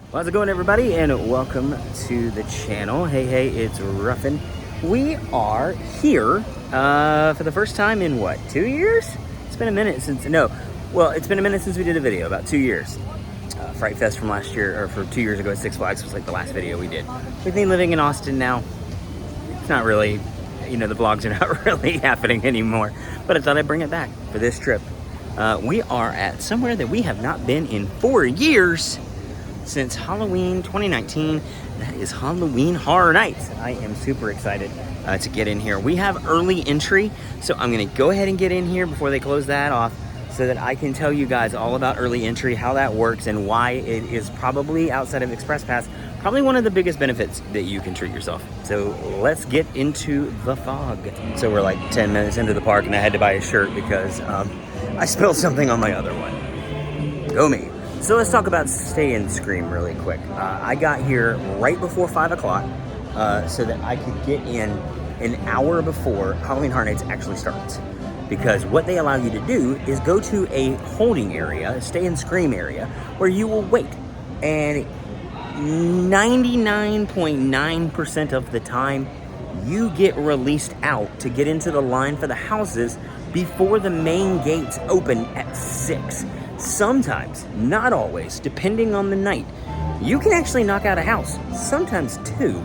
Well, how's it going, everybody, and welcome to the channel. Hey, it's Ruffin. We are here for the first time in what, 2 years? It's been a minute since, it's been a minute since we did a video, about 2 years. Fright Fest from last year, or from 2 years ago at Six Flags was like the last video we did. With me living in Austin now, it's not really, the vlogs are not really happening anymore, but I thought I'd bring it back for this trip. We are at somewhere that we have not been in 4 years. Since Halloween 2019, that is Halloween Horror Nights. I am super excited to get in here. We have early entry, so I'm gonna go ahead and get in here before they close that off so that I can tell you guys all about early entry, how that works, and why it is probably, outside of Express Pass, probably one of the biggest benefits that you can treat yourself. So let's get into the fog. So we're like 10 minutes into the park and I had to buy a shirt because I spilled something on my other one. Go me. So let's talk about Stay and Scream really quick. I got here right before 5 o'clock so that I could get in an hour before Halloween Horror Nights actually starts. Because what they allow you to do is go to a holding area, a Stay and Scream area, where you will wait. And 99.9% of the time, you get released out to get into the line for the houses before the main gates open at 6. Sometimes, not always, depending on the night, you can actually knock out a house, sometimes 2,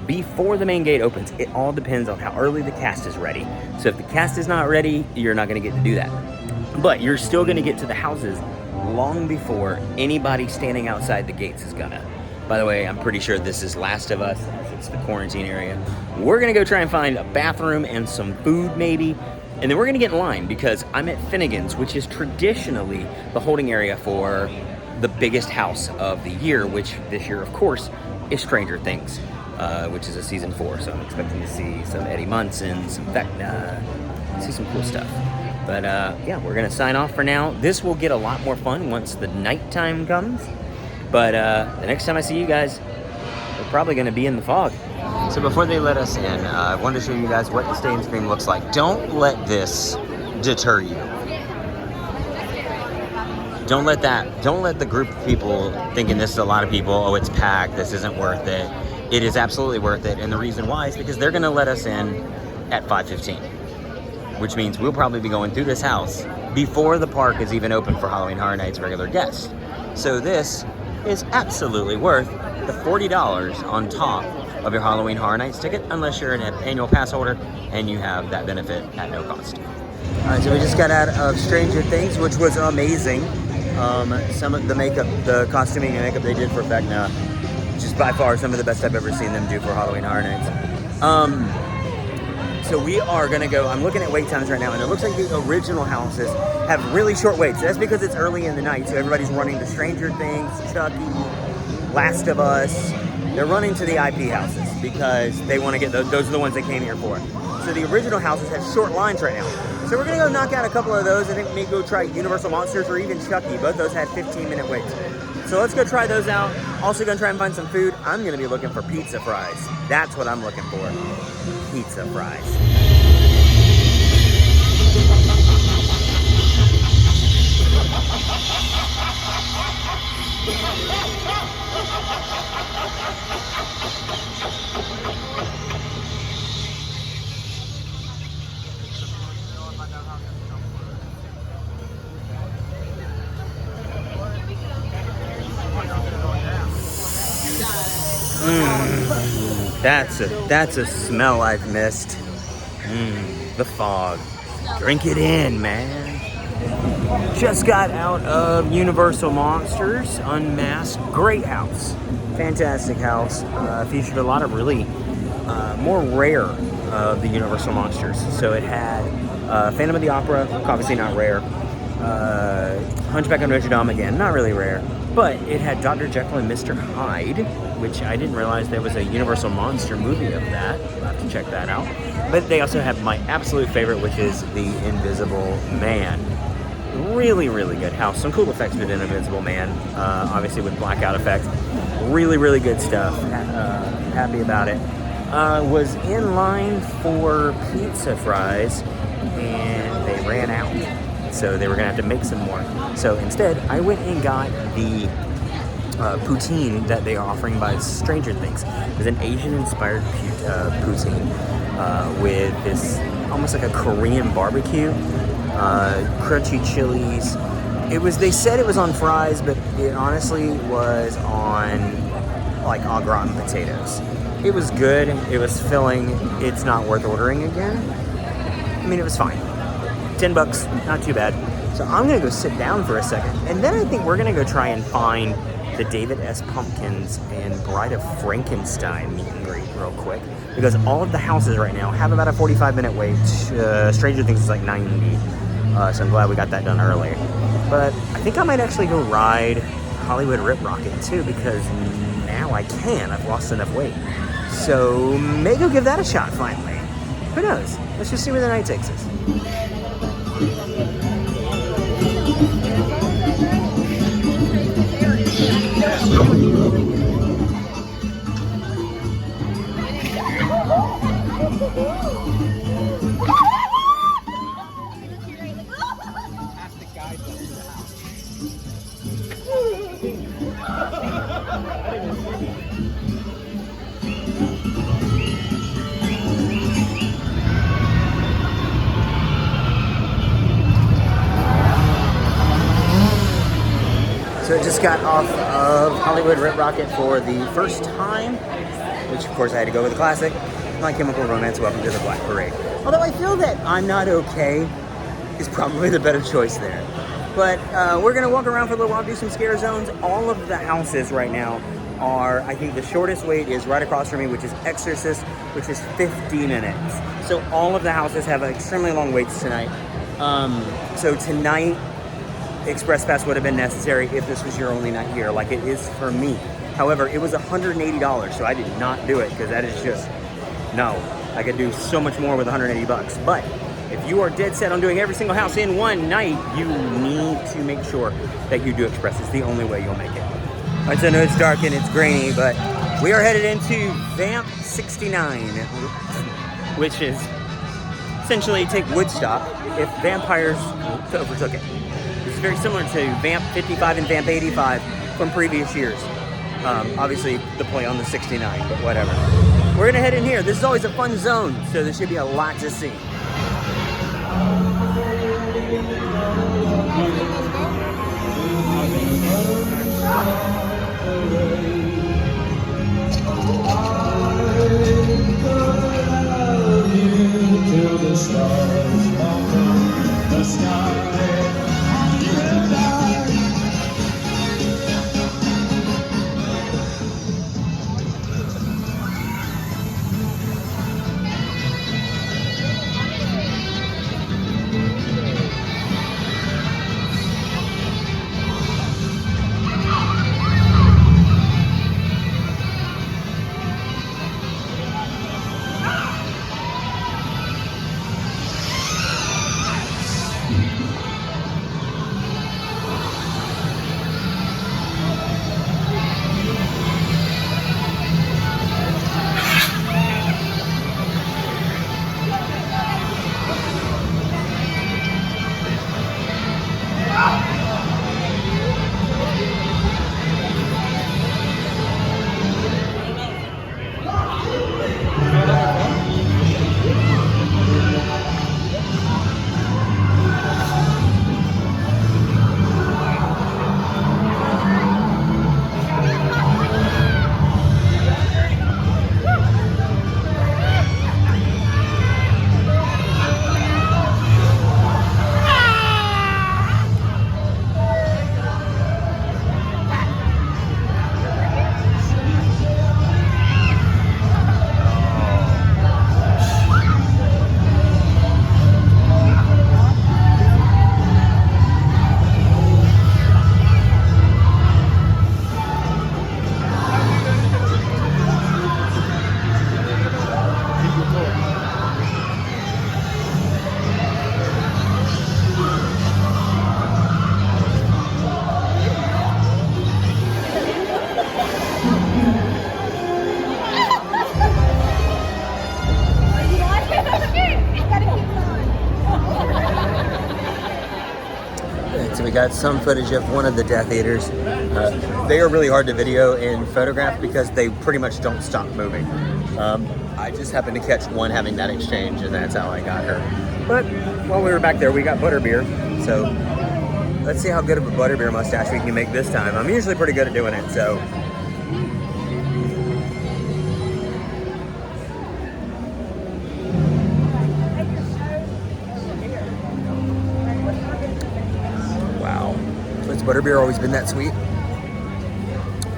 before the main gate opens. It all depends on how early the cast is ready. So if the cast is not ready, you're not going to get to do that. But you're still going to get to the houses long before anybody standing outside the gates is gonna. By the way, I'm pretty sure this is Last of Us. It's the quarantine area. We're going to go try and find a bathroom and some food maybe. And then we're gonna get in line because I'm at Finnegan's, which is traditionally the holding area for the biggest house of the year, which this year, of course, is Stranger Things, which is a season 4. So I'm expecting to see some Eddie Munson, some Vecna, see some cool stuff. But yeah, we're gonna sign off for now. This will get a lot more fun once the nighttime comes. But the next time I see you guys, we're probably gonna be in the fog. So before they let us in, I wanted to show you guys what the Stay and Scream looks like. Don't let this deter you. Don't let the group of people thinking this is a lot of people, oh, it's packed, this isn't worth it. It is absolutely worth it, and the reason why is because they're gonna let us in at 5:15, which means we'll probably be going through this house before the park is even open for Halloween Horror Nights regular guests. So this is absolutely worth the $40 on top of your Halloween Horror Nights ticket, unless you're an annual pass holder and you have that benefit at no cost. All right, so we just got out of Stranger Things, which was amazing. Some of the makeup, the costuming and makeup they did for Vecna, just by far some of the best I've ever seen them do for Halloween Horror Nights. So we are gonna go, I'm looking at wait times right now, and it looks like the original houses have really short waits. That's because it's early in the night, so everybody's running to Stranger Things, Chucky, Last of Us. They're running to the IP houses because they want to get those are the ones they came here for. So the original houses have short lines right now. So we're going to go knock out a couple of those and then maybe go try Universal Monsters or even Chucky. Both those had 15-minute waits. So let's go try those out. Also going to try and find some food. I'm going to be looking for pizza fries. That's what I'm looking for. Pizza fries. That's a smell I've missed. The fog. Drink it in, man. Just got out of Universal Monsters Unmasked. Great house. Fantastic house. Featured a lot of really more rare of the Universal Monsters. So it had Phantom of the Opera, obviously not rare. Hunchback of Notre Dame, again, not really rare. But it had Dr. Jekyll and Mr. Hyde, which I didn't realize there was a Universal Monster movie of that. I'll have to check that out. But they also have my absolute favorite, which is The Invisible Man. Really, really good house. Some cool effects with an Invisible Man, obviously with blackout effects. Really, really good stuff. Happy about it. Was in line for pizza fries, and they ran out. So they were gonna have to make some more. So instead, I went and got the poutine that they are offering by Stranger Things. It's an Asian-inspired poutine with this almost like a Korean barbecue, crunchy chilies. They said it was on fries, but it honestly was on like au gratin potatoes. It was good. It was filling. It's not worth ordering again. I mean, it was fine. $10, not too bad. So I'm gonna go sit down for a second, and then I think we're gonna go try and find the David S. Pumpkins and Bride of Frankenstein meet and greet real quick, because all of the houses right now have about a 45-minute wait. Stranger Things is like 90, so I'm glad we got that done early. But I think I might actually go ride Hollywood Rip Rocket too, because now I can. I've lost enough weight. So maybe go give that a shot finally. Who knows? Let's just see where the night takes us. So I just got off of Hollywood Rip Rocket for the first time, which of course I had to go with the classic, My Chemical Romance, Welcome to the Black Parade. Although I feel that I'm Not Okay is probably the better choice there. But we're gonna walk around for a little while, do some scare zones. All of the houses right now are, I think the shortest wait is right across from me, which is Exorcist, which is 50 minutes. So all of the houses have extremely long waits tonight. So tonight, Express Pass would have been necessary if this was your only night here, like it is for me. However, it was $180, so I did not do it because that is just, no. I could do so much more with $180. But if you are dead set on doing every single house in one night, you need to make sure that you do Express. It's the only way you'll make it. All right, so I know it's dark and it's grainy, but we are headed into Vamp 69, which is essentially take Woodstock if vampires overtook it. It's very similar to Vamp 55 and Vamp 85 from previous years. Obviously, the play on the 69, but whatever. We're gonna head in here. This is always a fun zone, so there should be a lot to see. got some footage of one of the Death Eaters. They are really hard to video and photograph because they pretty much don't stop moving. I just happened to catch one having that exchange, and that's how I got her. But while we were back there, we got Butterbeer. So let's see how good of a Butterbeer mustache we can make this time. I'm usually pretty good at doing it, so. Wow. Has Butterbeer always been that sweet?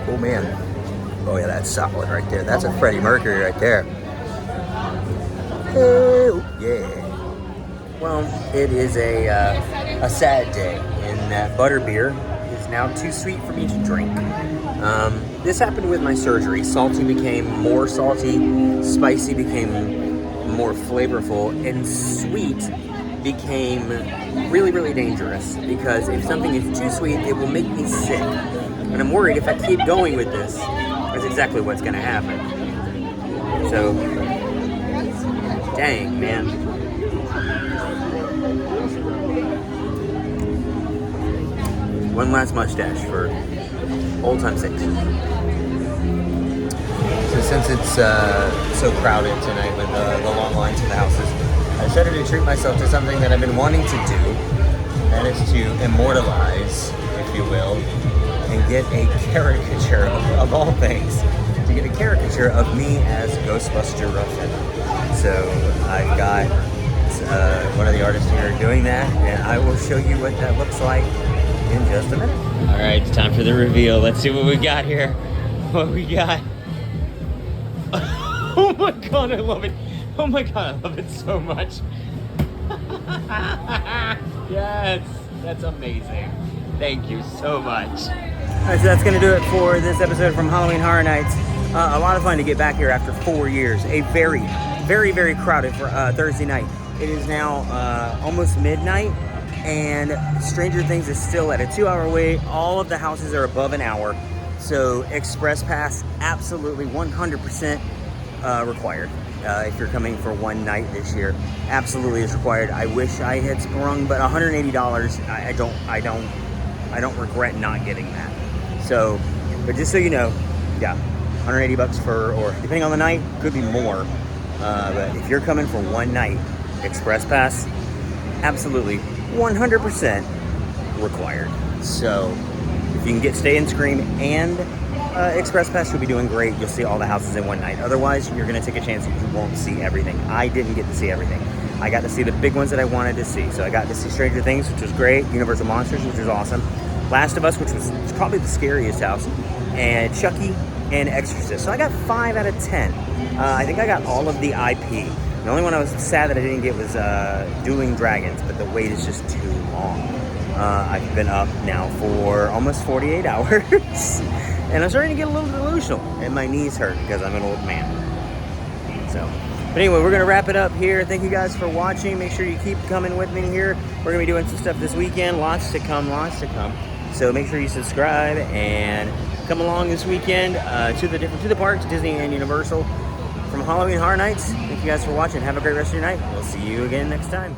Oh man. Oh yeah, that's solid right there. That's a Freddie Mercury right there. Oh yeah. Well, it is a sad day in that Butterbeer is now too sweet for me to drink. This happened with my surgery. Salty became more salty, spicy became more flavorful, and sweet became really, really dangerous because if something is too sweet, it will make me sick. And I'm worried if I keep going with this, that's exactly what's going to happen. So, dang, man. One last mustache for old time's sake. So since it's so crowded tonight with the long lines in the houses, I decided to treat myself to something that I've been wanting to do. That is to immortalize, if you will, and get a caricature of all things. To get a caricature of me as Ghostbuster Ruffin. So I've got one of the artists here doing that, and I will show you what that looks like in just a minute. All right, it's time for the reveal. Let's see what we got here. What we got. Oh my God, I love it. Oh my God, I love it so much. Yes, that's amazing. Thank you so much. All right, so that's gonna do it for this episode from Halloween Horror Nights. A lot of fun to get back here after 4 years. A very, very, very crowded for Thursday night. It is now almost midnight, and Stranger Things is still at a 2-hour wait. All of the houses are above an hour, so Express Pass absolutely 100% required. If you're coming for one night this year, absolutely is required. I wish I had sprung, but $180. I don't regret not getting that. So, but just so you know, yeah, $180 for, or depending on the night, could be more. But if you're coming for one night, Express Pass, absolutely 100% required. So if you can get Stay and Scream and Express Pass, you'll be doing great. You'll see all the houses in one night. Otherwise, you're going to take a chance that you won't see everything. I didn't get to see everything. I got to see the big ones that I wanted to see. So I got to see Stranger Things, which was great. Universal Monsters, which was awesome. Last of Us, which was probably the scariest house. And Chucky and Exorcist. So I got 5 out of 10. I think I got all of the IP. The only one I was sad that I didn't get was Dueling Dragons, but the wait is just too long. I've been up now for almost 48 hours, and I'm starting to get a little delusional, and my knees hurt because I'm an old man. So, but anyway, we're going to wrap it up here. Thank you guys for watching. Make sure you keep coming with me here. We're going to be doing some stuff this weekend. Lots to come, lots to come. So make sure you subscribe and come along this weekend to the parks, Disney and Universal. From Halloween Horror Nights, thank you guys for watching. Have a great rest of your night. We'll see you again next time.